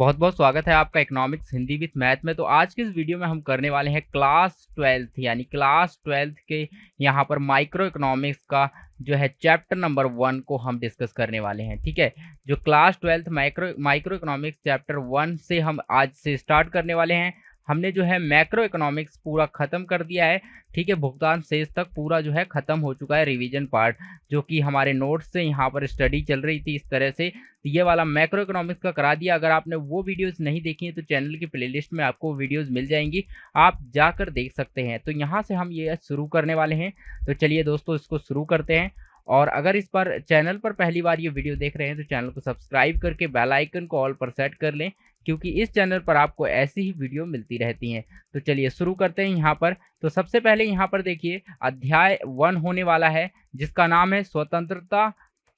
बहुत बहुत स्वागत है आपका इकोनॉमिक्स हिंदी विद मैथ में। तो आज के इस वीडियो में हम करने वाले हैं क्लास 12th यानी क्लास 12th के यहाँ पर माइक्रो इकोनॉमिक्स का जो है चैप्टर नंबर 1 को हम डिस्कस करने वाले हैं। ठीक है, जो class 12th micro economics chapter 1 से हम आज से स्टार्ट करने वाले हैं। हमने जो है मैक्रो इकोनॉमिक्स पूरा ख़त्म कर दिया है। ठीक है, भुगतान शेष तक पूरा जो है ख़त्म हो चुका है रिवीजन पार्ट, जो कि हमारे नोट्स से यहाँ पर स्टडी चल रही थी इस तरह से। ये वाला मैक्रो इकोनॉमिक्स का करा दिया। अगर आपने वो वीडियोस नहीं देखी हैं तो चैनल की प्लेलिस्ट में आपको वीडियोस मिल जाएंगी, आप जाकर देख सकते हैं। तो यहाँ से हम ये शुरू करने वाले हैं। तो चलिए दोस्तों, इसको शुरू करते हैं। और अगर इस पर चैनल पर पहली बार ये वीडियो देख रहे हैं तो चैनल को सब्सक्राइब करके बेल आइकन को ऑल पर सेट कर लें, क्योंकि इस चैनल पर आपको ऐसी ही वीडियो मिलती रहती हैं। तो चलिए शुरू करते हैं यहाँ पर। तो सबसे पहले यहाँ पर देखिए अध्याय 1 होने वाला है, जिसका नाम है स्वतंत्रता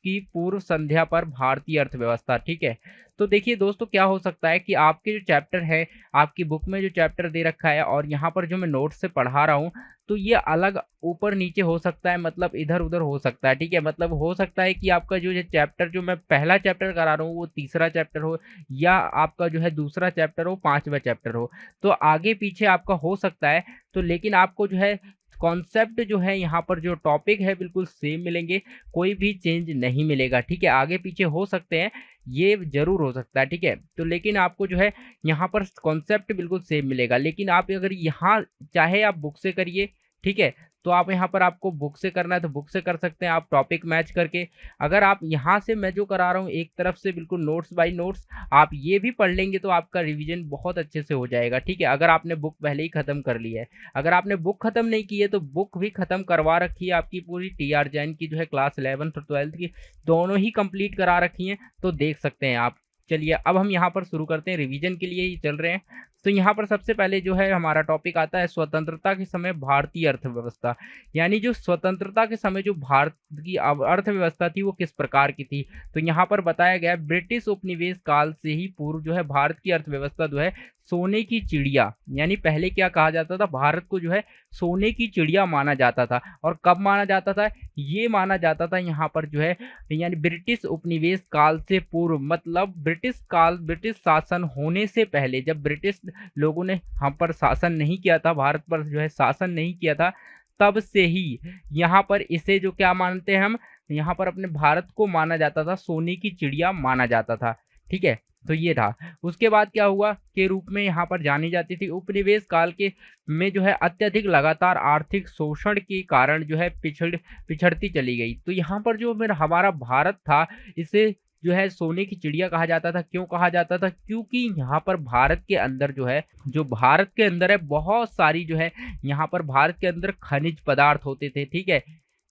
की पूर्व संध्या पर भारतीय अर्थव्यवस्था। ठीक है, तो देखिए दोस्तों, क्या हो सकता है कि आपके जो चैप्टर है, आपकी बुक में जो चैप्टर दे रखा है और यहाँ पर जो मैं नोट्स से पढ़ा रहा हूँ, तो ये अलग ऊपर नीचे हो सकता है, मतलब इधर उधर हो सकता है। ठीक है, मतलब हो सकता है कि आपका जो चैप्टर जो मैं पहला चैप्टर करा रहा हूँ वो तीसरा चैप्टर हो, या आपका जो है दूसरा चैप्टर हो, 5वां चैप्टर हो। तो आगे पीछे आपका हो सकता है। तो लेकिन आपको जो है कॉन्सेप्ट जो है, यहाँ पर जो टॉपिक है बिल्कुल सेम मिलेंगे, कोई भी चेंज नहीं मिलेगा। ठीक है, आगे पीछे हो सकते हैं, ये जरूर हो सकता है। ठीक है, तो लेकिन आपको जो है यहाँ पर कॉन्सेप्ट बिल्कुल सेम मिलेगा। लेकिन आप अगर यहाँ चाहे आप बुक से करिए, ठीक है, तो आप यहाँ पर आपको बुक से करना है तो बुक से कर सकते हैं आप, टॉपिक मैच करके। अगर आप यहाँ से मैं जो करा रहा हूँ एक तरफ से बिल्कुल नोट्स बाय नोट्स, आप ये भी पढ़ लेंगे तो आपका रिवीजन बहुत अच्छे से हो जाएगा। ठीक है, अगर आपने बुक पहले ही ख़त्म कर ली है। अगर आपने बुक ख़त्म नहीं की है तो बुक भी ख़त्म करवा रखी है आपकी, पूरी TR जैन की जो है क्लास 11th और 12th की दोनों ही कंप्लीट करा रखी हैं, तो देख सकते हैं आप। चलिए अब हम यहाँ पर शुरू करते हैं, रिवीजन के लिए ही चल रहे हैं। तो यहाँ पर सबसे पहले जो है हमारा टॉपिक आता है स्वतंत्रता के समय भारतीय अर्थव्यवस्था। यानी जो स्वतंत्रता के समय जो भारत की अर्थव्यवस्था थी वो किस प्रकार की थी। तो यहाँ पर बताया गया ब्रिटिश उपनिवेश काल से ही पूर्व जो है भारत की अर्थव्यवस्था जो है सोने की चिड़िया, यानी पहले क्या कहा जाता था, भारत को जो है सोने की चिड़िया माना जाता था। और कब माना जाता था, ये माना जाता था यहाँ पर जो है, यानी ब्रिटिश उपनिवेश काल से पूर्व, मतलब ब्रिटिश शासन होने से पहले, जब ब्रिटिश लोगों ने हम पर शासन नहीं किया था, भारत पर जो है शासन नहीं किया था, तब से ही यहाँ पर इसे जो क्या मानते हैं हम, यहाँ पर अपने भारत को माना जाता था, सोने की चिड़िया माना जाता था। ठीक है, तो ये था। उसके बाद क्या हुआ के रूप में यहाँ पर जानी जाती थी, उपनिवेश काल के में जो है अत्यधिक लगातार आर्थिक शोषण के कारण जो है पिछड़ती चली गई। तो यहाँ पर जो मेरा हमारा भारत था, इसे जो है सोने की चिड़िया कहा जाता था। क्यों कहा जाता था, क्योंकि यहाँ पर भारत के अंदर जो है, जो भारत के अंदर है बहुत सारी जो है, यहाँ पर भारत के अंदर खनिज पदार्थ होते थे। ठीक है,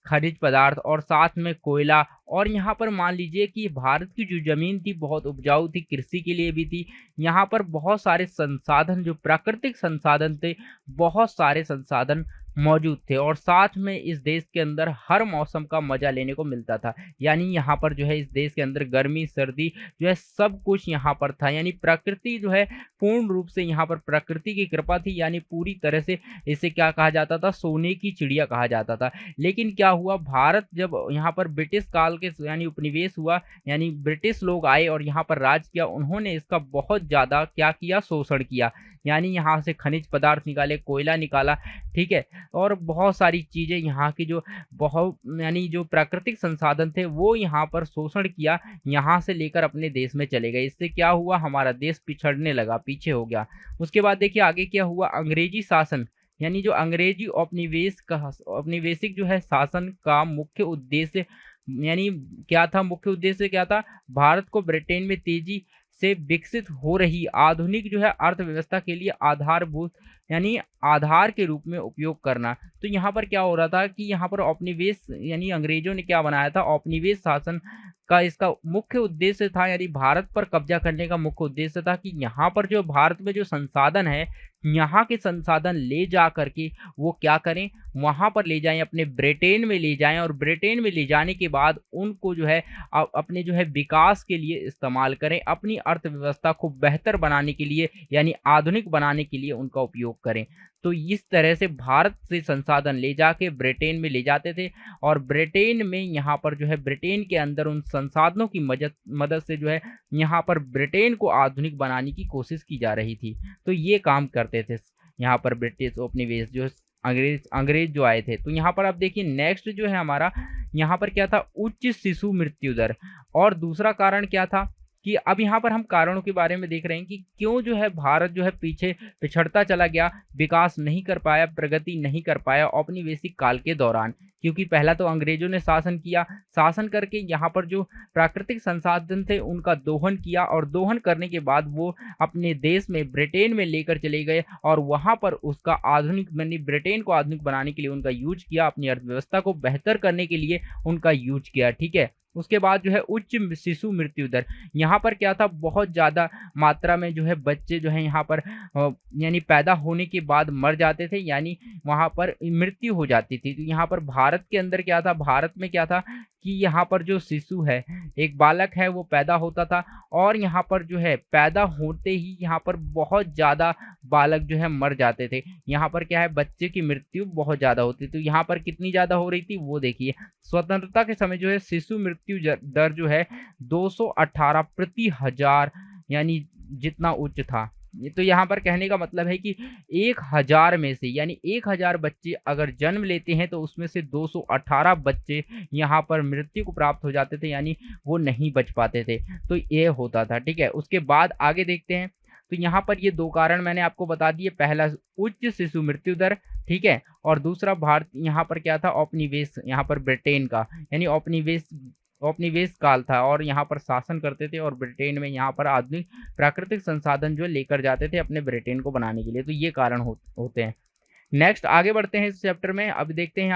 खनिज पदार्थ और साथ में कोयला। और यहाँ पर मान लीजिए कि भारत की जो ज़मीन थी बहुत उपजाऊ थी, कृषि के लिए भी थी। यहाँ पर बहुत सारे संसाधन, जो प्राकृतिक संसाधन थे, बहुत सारे संसाधन मौजूद थे। और साथ में इस देश के अंदर हर मौसम का मज़ा लेने को मिलता था। यानी यहाँ पर जो है इस देश के अंदर गर्मी सर्दी जो है सब कुछ यहाँ पर था। यानी प्रकृति जो है पूर्ण रूप से, यहाँ पर प्रकृति की कृपा थी। यानी पूरी तरह से इसे क्या कहा जाता था, सोने की चिड़िया कहा जाता था। लेकिन क्या हुआ, भारत जब यहाँ पर ब्रिटिश काल के यानी उपनिवेश हुआ, यानी ब्रिटिश लोग आए और यहाँ पर राज किया, उन्होंने इसका बहुत ज़्यादा क्या किया, शोषण किया। यानी यहाँ से खनिज पदार्थ निकाले, कोयला निकाला। ठीक है, और बहुत सारी चीज़ें यहाँ की जो बहुत, यानी जो प्राकृतिक संसाधन थे वो यहाँ पर शोषण किया, यहाँ से लेकर अपने देश में चले गए। इससे क्या हुआ, हमारा देश पिछड़ने लगा, पीछे हो गया। उसके बाद देखिए आगे क्या हुआ, अंग्रेजी शासन, यानी जो अंग्रेजी औपनिवेशिक जो है शासन का मुख्य उद्देश्य, यानी क्या था, मुख्य उद्देश्य क्या था, भारत को ब्रिटेन में तेजी से विकसित हो रही आधुनिक जो है अर्थव्यवस्था के लिए आधारभूत, यानी आधार के रूप में उपयोग करना। तो यहाँ पर क्या हो रहा था कि यहाँ पर औपनिवेश, यानी अंग्रेजों ने क्या बनाया था, औपनिवेश शासन का इसका मुख्य उद्देश्य था, यानी भारत पर कब्जा करने का मुख्य उद्देश्य था कि यहाँ पर जो भारत में जो संसाधन है, यहाँ के संसाधन ले जा करके वो क्या करें, वहाँ पर ले जाएं, अपने ब्रिटेन में ले जाएं। और ब्रिटेन में ले जाने के बाद उनको जो है अपने जो है विकास के लिए इस्तेमाल करें, अपनी अर्थव्यवस्था को बेहतर बनाने के लिए, यानी आधुनिक बनाने के लिए उनका उपयोग उपयोग करें। तो इस तरह से भारत से संसाधन ले जाके ब्रिटेन में ले जाते थे और ब्रिटेन में यहाँ पर जो है ब्रिटेन के अंदर उन संसाधनों की मदद से जो है यहाँ पर ब्रिटेन को आधुनिक बनाने की कोशिश की जा रही थी। तो ये काम करते थे यहाँ पर ब्रिटिश उपनिवेश जो अंग्रेज जो आए थे। तो यहाँ पर आप देखिए नेक्स्ट जो है हमारा यहाँ पर क्या था, उच्च शिशु मृत्यु दर। और दूसरा कारण क्या था कि अब यहाँ पर हम कारणों के बारे में देख रहे हैं कि क्यों जो है भारत जो है पीछे पिछड़ता चला गया, विकास नहीं कर पाया, प्रगति नहीं कर पाया औपनिवेशिक काल के दौरान। क्योंकि पहला तो अंग्रेजों ने शासन किया, शासन करके यहाँ पर जो प्राकृतिक संसाधन थे उनका दोहन किया और दोहन करने के बाद वो अपने देश में ब्रिटेन में लेकर चले गए और वहाँ पर उसका आधुनिक यानी ब्रिटेन को आधुनिक बनाने के लिए उनका यूज किया, अपनी अर्थव्यवस्था को बेहतर करने के लिए उनका यूज किया। ठीक है, उसके बाद जो है उच्च शिशु मृत्यु दर। यहाँ पर क्या था, बहुत ज़्यादा मात्रा में जो है बच्चे जो है यहाँ पर यानी पैदा होने के बाद मर जाते थे, यानी वहाँ पर मृत्यु हो जाती थी। तो यहाँ पर भारत के अंदर क्या था, भारत में क्या था कि यहाँ पर जो शिशु है, एक बालक है, वो पैदा होता था और यहाँ पर जो है पैदा होते ही यहाँ पर बहुत ज़्यादा बालक जो है मर जाते थे। यहाँ पर क्या है, बच्चे की मृत्यु बहुत ज़्यादा होती। तो यहाँ पर कितनी ज़्यादा हो रही थी वो देखिए। स्वतंत्रता के समय जो है शिशु मृत्यु दर जो है 218 प्रति हजार यानी जितना उच्च था। तो यहाँ पर कहने का मतलब है कि 1000 में से यानी 1000 बच्चे अगर जन्म लेते हैं तो उसमें से 218 बच्चे यहाँ पर मृत्यु को प्राप्त हो जाते थे, यानी वो नहीं बच पाते थे। तो ये होता था। ठीक है, उसके बाद आगे देखते हैं। तो यहाँ पर ये दो कारण मैंने आपको बता दिए, पहला उच्च शिशु मृत्यु दर, ठीक है, और दूसरा भारत यहाँ पर क्या था, औपनिवेश यहाँ पर ब्रिटेन का यानी औपनिवेश काल था और यहाँ पर शासन करते थे और ब्रिटेन में यहाँ पर आधुनिक प्राकृतिक संसाधन जो लेकर जाते थे अपने ब्रिटेन को बनाने के लिए। तो ये कारण होते हैं। नेक्स्ट आगे बढ़ते हैं इस चैप्टर में। अब देखते हैं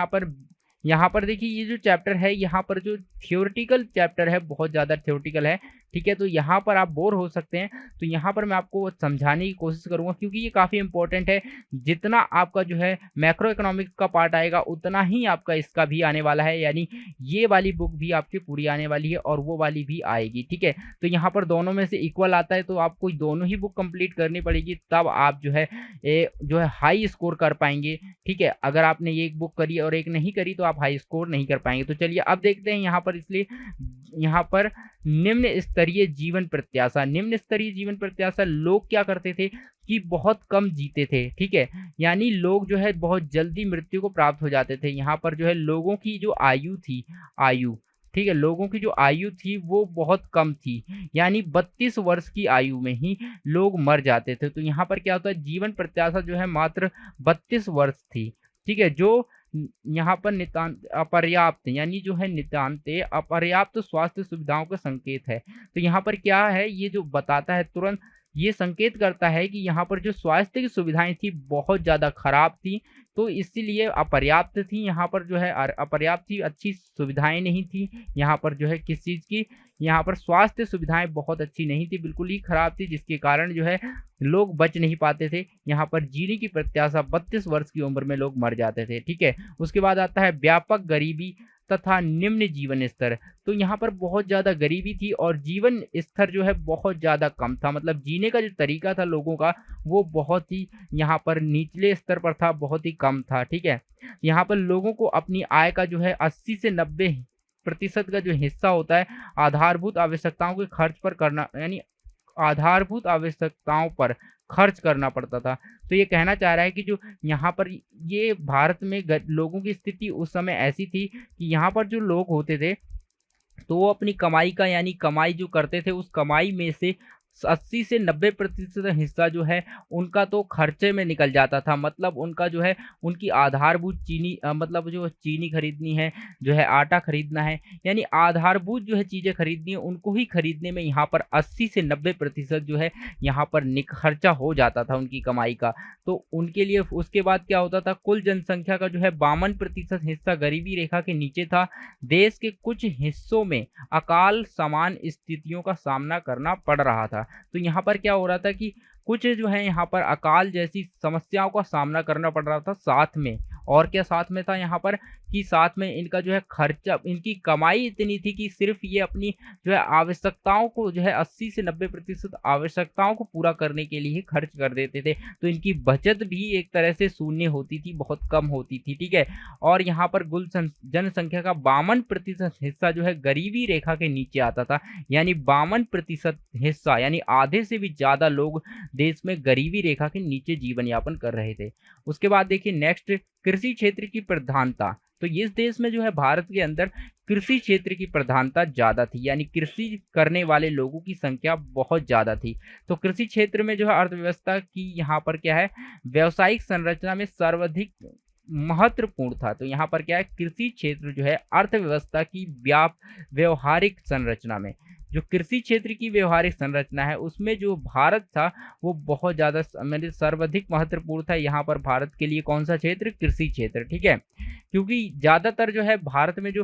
यहाँ पर देखिए ये जो चैप्टर है, यहाँ पर जो थियोरेटिकल चैप्टर है बहुत ज़्यादा थियोरेटिकल है। ठीक है, तो यहाँ पर आप बोर हो सकते हैं, तो यहाँ पर मैं आपको समझाने की कोशिश करूँगा क्योंकि ये काफ़ी इंपॉर्टेंट है। जितना आपका जो है मैक्रो इकोनॉमिक्स का पार्ट आएगा उतना ही आपका इसका भी आने वाला है, यानी ये वाली बुक भी आपकी पूरी आने वाली है और वो वाली भी आएगी। ठीक है, तो यहाँ पर दोनों में से इक्वल आता है, तो आपको दोनों ही बुक कंप्लीट करनी पड़ेगी, तब आप जो है हाई स्कोर कर पाएंगे। ठीक है, अगर आपने एक बुक करी और एक नहीं करी तो आप हाई स्कोर नहीं कर पाएंगे। तो चलिए अब देखते हैं यहाँ पर, इसलिए यहाँ पर निम्न स्तरीय जीवन प्रत्याशा। निम्न स्तरीय जीवन प्रत्याशा, लोग क्या करते थे कि बहुत कम जीते थे। ठीक है, यानी लोग जो है बहुत जल्दी मृत्यु को प्राप्त हो जाते थे। यहाँ पर जो है लोगों की जो आयु थी, ठीक है, लोगों की जो आयु थी वो बहुत कम थी, यानी 32 वर्ष की आयु में ही लोग मर जाते थे। तो यहाँ पर क्या होता है, जीवन प्रत्याशा जो है मात्र 32 वर्ष थी। ठीक है, जो यहाँ पर नितांत अपर्याप्त यानी जो है नितांत अपर्याप्त स्वास्थ्य सुविधाओं का संकेत है। तो यहाँ पर क्या है, ये जो बताता है तुरंत ये संकेत करता है कि यहाँ पर जो स्वास्थ्य की सुविधाएं थी बहुत ज़्यादा खराब थी, तो इसीलिए अपर्याप्त थी। यहाँ पर जो है अपर्याप्त थी, अच्छी सुविधाएं नहीं थी। यहाँ पर जो है किस चीज़ की, यहाँ पर स्वास्थ्य सुविधाएं बहुत अच्छी नहीं थी, बिल्कुल ही खराब थी, जिसके कारण जो है लोग बच नहीं पाते थे। यहाँ पर जीने की प्रत्याशा 32 वर्ष की उम्र में लोग मर जाते थे। ठीक है, उसके बाद आता है व्यापक गरीबी तथा निम्न जीवन स्तर। तो यहाँ पर बहुत ज़्यादा गरीबी थी और जीवन स्तर जो है बहुत ज़्यादा कम था, मतलब जीने का जो तरीका था लोगों का वो बहुत ही यहाँ पर निचले स्तर पर था, बहुत ही कम था। ठीक है, यहाँ पर लोगों को अपनी आय का जो है 80 से 90% का जो हिस्सा होता है आधारभूत आवश्यकताओं के खर्च पर करना, यानी आधारभूत आवश्यकताओं पर खर्च करना पड़ता था। तो ये कहना चाह रहा है कि जो यहाँ पर ये भारत में लोगों की स्थिति उस समय ऐसी थी कि यहाँ पर जो लोग होते थे तो वो अपनी कमाई का यानी कमाई जो करते थे उस कमाई में से 80 से 90% हिस्सा जो है उनका तो खर्चे में निकल जाता था। मतलब उनका जो है उनकी आधारभूत चीनी मतलब जो चीनी खरीदनी है, जो है आटा खरीदना है, यानी आधारभूत जो है चीज़ें खरीदनी है उनको ही खरीदने में यहाँ पर 80 से 90% जो है यहाँ पर खर्चा हो जाता था उनकी कमाई का। तो उनके लिए उसके बाद क्या होता था, कुल जनसंख्या का जो है 52% हिस्सा गरीबी रेखा के नीचे था। देश के कुछ हिस्सों में अकाल समान स्थितियों का सामना करना पड़ रहा था। तो यहाँ पर क्या हो रहा था कि कुछ जो है यहाँ पर अकाल जैसी समस्याओं का सामना करना पड़ रहा था, साथ में और क्या साथ में था यहाँ पर कि साथ में इनका जो है खर्चा, इनकी कमाई इतनी थी कि सिर्फ ये अपनी जो है आवश्यकताओं को जो है 80 से 90% आवश्यकताओं को पूरा करने के लिए ही खर्च कर देते थे। तो इनकी बचत भी एक तरह से शून्य होती थी, बहुत कम होती थी, ठीक है। और यहाँ पर जनसंख्या का 52% हिस्सा जो है गरीबी रेखा के नीचे आता था, यानी 52% हिस्सा यानी आधे से भी ज्यादा लोग देश में गरीबी रेखा के नीचे जीवन यापन कर रहे थे। उसके बाद देखिए नेक्स्ट, कृषि क्षेत्र की प्रधानता। तो इस देश में जो है भारत के अंदर कृषि क्षेत्र की प्रधानता ज्यादा थी, यानी कृषि करने वाले लोगों की संख्या बहुत ज्यादा थी। तो कृषि क्षेत्र में जो है अर्थव्यवस्था की यहाँ पर क्या है, व्यावसायिक संरचना में सर्वाधिक महत्वपूर्ण था। तो यहाँ पर क्या है, कृषि क्षेत्र जो है अर्थव्यवस्था की व्यवहारिक संरचना में, जो कृषि क्षेत्र की व्यवहारिक संरचना है उसमें जो भारत था वो बहुत ज्यादा मतलब सर्वाधिक महत्वपूर्ण था। यहाँ पर भारत के लिए कौन सा क्षेत्र, कृषि क्षेत्र, ठीक है। क्योंकि ज्यादातर जो है भारत में जो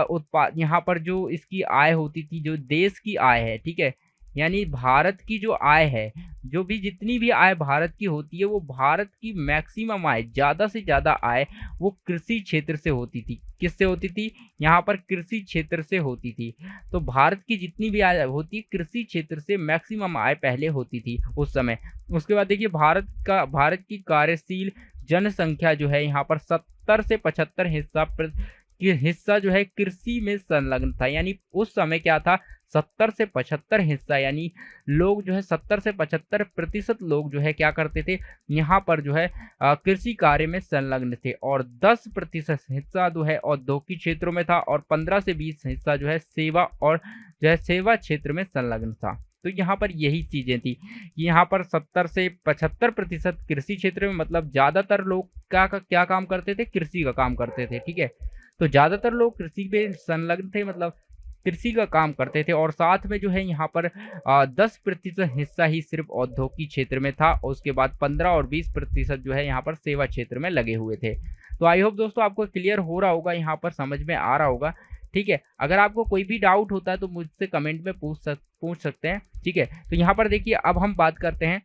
उत्पाद, यहाँ पर जो इसकी आय होती थी, जो देश की आय है, ठीक है, यानी भारत की जो आय है, जो भी जितनी भी आय भारत की होती है, वो भारत की मैक्सिमम आय, ज्यादा से ज्यादा आय वो कृषि क्षेत्र से होती थी। किससे होती थी, यहाँ पर कृषि क्षेत्र से होती थी। तो भारत की जितनी भी आय होती है कृषि क्षेत्र से मैक्सिमम आय पहले होती थी उस समय। उसके बाद देखिए भारत की कार्यशील जनसंख्या जो है यहाँ पर 70 से 75 हिस्सा जो है कृषि में संलग्न था। यानी उस समय क्या था, 70 से 75 हिस्सा, यानी लोग जो है 70 से 75% लोग जो है क्या करते थे, यहाँ पर जो है कृषि कार्य में संलग्न थे। और 10% हिस्सा जो है औद्योगिक क्षेत्रों में था, और 15 से 20 हिस्सा जो है सेवा और जो है सेवा क्षेत्र में संलग्न था। तो यहाँ पर यही चीजें थी, यहाँ पर 70 से 75% कृषि क्षेत्र में, मतलब ज्यादातर लोग क्या काम करते थे, कृषि का काम करते थे, ठीक है। तो ज्यादातर लोग कृषि पे संलग्न थे, मतलब कृषि का काम करते थे। और साथ में जो है यहाँ पर 10% हिस्सा ही सिर्फ औद्योगिक क्षेत्र में था, और उसके बाद 15 और 20% जो है यहाँ पर सेवा क्षेत्र में लगे हुए थे। तो आई होप दोस्तों आपको क्लियर हो रहा होगा, यहाँ पर समझ में आ रहा होगा, ठीक है। अगर आपको कोई भी डाउट होता है तो मुझसे कमेंट में पूछ सकते हैं, ठीक है। तो यहाँ पर देखिए अब हम बात करते हैं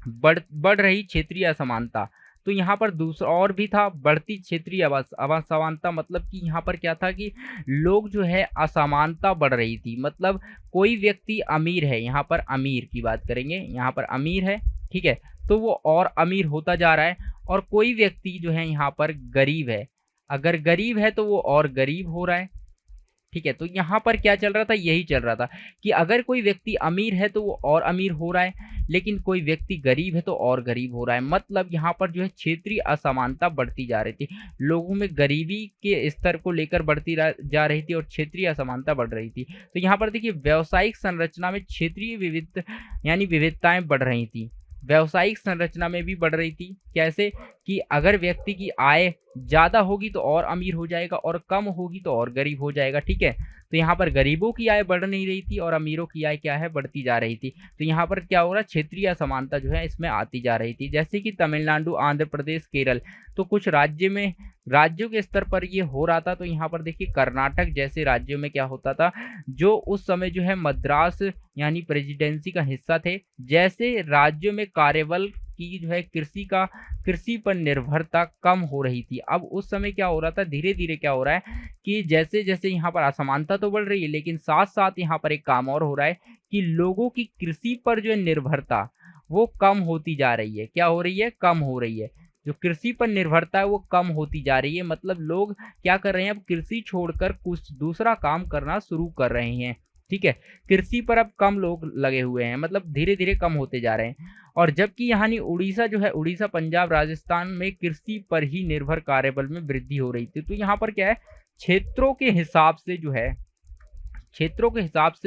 बढ़ रही क्षेत्रीय असमानता। तो यहाँ पर दूसरा और भी था, बढ़ती क्षेत्रीय असमानता, मतलब कि यहाँ पर क्या था कि लोग जो है असमानता बढ़ रही थी। मतलब कोई व्यक्ति अमीर है, यहाँ पर अमीर की बात करेंगे, यहाँ पर अमीर है, ठीक है, तो वो और अमीर होता जा रहा है। और कोई व्यक्ति जो है यहाँ पर गरीब है, अगर गरीब है तो वो और गरीब हो रहा है, ठीक है। तो यहाँ पर क्या चल रहा था, यही चल रहा था कि अगर कोई व्यक्ति अमीर है तो वो और अमीर हो रहा है, लेकिन कोई व्यक्ति गरीब है तो और गरीब हो रहा है। मतलब यहाँ पर जो है क्षेत्रीय असमानता बढ़ती जा रही थी, लोगों में गरीबी के स्तर को लेकर बढ़ती जा रही थी और क्षेत्रीय असमानता बढ़ रही थी। तो यहाँ पर देखिए व्यावसायिक संरचना में क्षेत्रीय विविधताएं बढ़ रही थी, व्यावसायिक संरचना में भी बढ़ रही थी। कैसे कि अगर व्यक्ति की आय ज्यादा होगी तो और अमीर हो जाएगा, और कम होगी तो और गरीब हो जाएगा, ठीक है। तो यहाँ पर गरीबों की आय बढ़ नहीं रही थी और अमीरों की आय क्या है, बढ़ती जा रही थी। तो यहाँ पर क्या हो रहा है, क्षेत्रीय असमानता जो है इसमें आती जा रही थी। जैसे कि तमिलनाडु, आंध्र प्रदेश, केरल, तो कुछ राज्यों के स्तर पर ये हो रहा था। तो यहाँ पर देखिए कर्नाटक जैसे राज्यों में क्या होता था, जो उस समय जो है मद्रास यानी प्रेसिडेंसी का हिस्सा थे, जैसे राज्यों में कार्यबल की जो है कृषि पर निर्भरता कम हो रही थी। अब उस समय क्या हो रहा था, धीरे धीरे क्या हो रहा है कि जैसे जैसे यहाँ पर असमानता तो बढ़ रही है, लेकिन साथ साथ यहाँ पर एक काम और हो रहा है कि लोगों की कृषि पर जो है निर्भरता वो कम होती जा रही है। क्या हो रही है, कम हो रही है। जो कृषि पर निर्भरता है वो कम होती जा रही है। मतलब लोग क्या कर रहे हैं, अब कृषि छोड़कर कुछ दूसरा काम करना शुरू कर रहे हैं, ठीक है। कृषि पर अब कम लोग लगे हुए हैं, मतलब धीरे धीरे कम होते जा रहे हैं। और जबकि यहाँ उड़ीसा जो है, उड़ीसा, पंजाब, राजस्थान में कृषि पर ही निर्भर कार्यबल में वृद्धि हो रही थी। तो यहाँ पर क्या है, क्षेत्रों के हिसाब से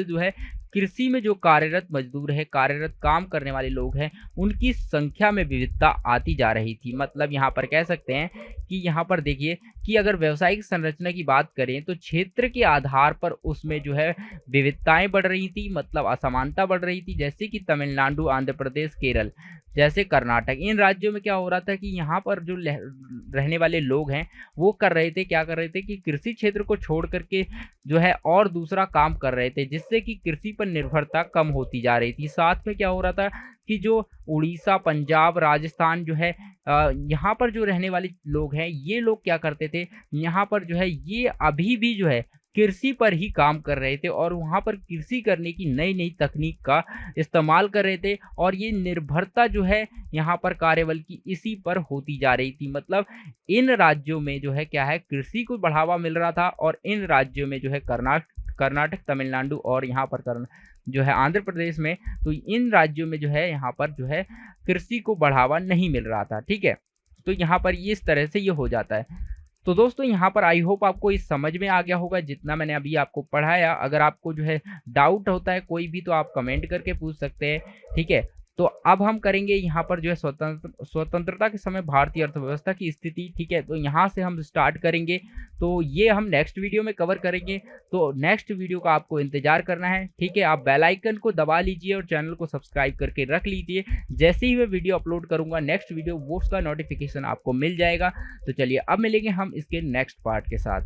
जो है कृषि में जो कार्यरत मजदूर है, कार्यरत काम करने वाले लोग हैं, उनकी संख्या में विविधता आती जा रही थी। मतलब यहाँ पर कह सकते हैं कि यहाँ पर देखिए कि अगर व्यावसायिक संरचना की बात करें तो क्षेत्र के आधार पर उसमें जो है विविधताएं बढ़ रही थी, मतलब असमानता बढ़ रही थी। जैसे कि तमिलनाडु, आंध्र प्रदेश, केरल, जैसे कर्नाटक। इन राज्यों में क्या हो रहा था कि यहाँ पर जो रहने वाले लोग हैं वो कर रहे थे, क्या कर रहे थे कि कृषि क्षेत्र को छोड़ करके जो है और दूसरा काम कर रहे थे, जिससे कि कृषि पर निर्भरता कम होती जा रही थी। साथ में क्या हो रहा था कि जो उड़ीसा, पंजाब, राजस्थान जो है यहाँ पर जो रहने वाले लोग हैं, ये लोग क्या करते थे, यहाँ पर जो है ये अभी भी जो है कृषि पर ही काम कर रहे थे और वहाँ पर कृषि करने की नई-नई तकनीक का इस्तेमाल कर रहे थे और ये निर्भरता जो है यहाँ पर कार्यबल की इसी पर होती जा रही थी। मतलब इन राज्यों में जो है क्या है, कृषि को बढ़ावा मिल रहा था और इन राज्यों में जो है कर्नाटक, तमिलनाडु और यहाँ पर जो है आंध्र प्रदेश में, तो इन राज्यों में जो है यहाँ पर जो है कृषि को बढ़ावा नहीं मिल रहा था। ठीक है? तो यहाँ पर ये इस तरह से ये हो जाता है। तो दोस्तों यहाँ पर आई होप आपको इस समझ में आ गया होगा जितना मैंने अभी आपको पढ़ाया। अगर आपको जो है डाउट होता है कोई भी तो आप कमेंट करके पूछ सकते हैं। ठीक है? तो अब हम करेंगे यहाँ पर जो है स्वतंत्रता के समय भारतीय अर्थव्यवस्था की स्थिति। ठीक है? तो यहाँ से हम स्टार्ट करेंगे, तो ये हम नेक्स्ट वीडियो में कवर करेंगे। तो नेक्स्ट वीडियो का आपको इंतजार करना है। ठीक है? आप बेल आइकन को दबा लीजिए और चैनल को सब्सक्राइब करके रख लीजिए। जैसे ही मैं वीडियो अपलोड करूंगा नेक्स्ट वीडियो, वो उसका नोटिफिकेशन आपको मिल जाएगा। तो चलिए अब मिलेंगे हम इसके नेक्स्ट पार्ट के साथ।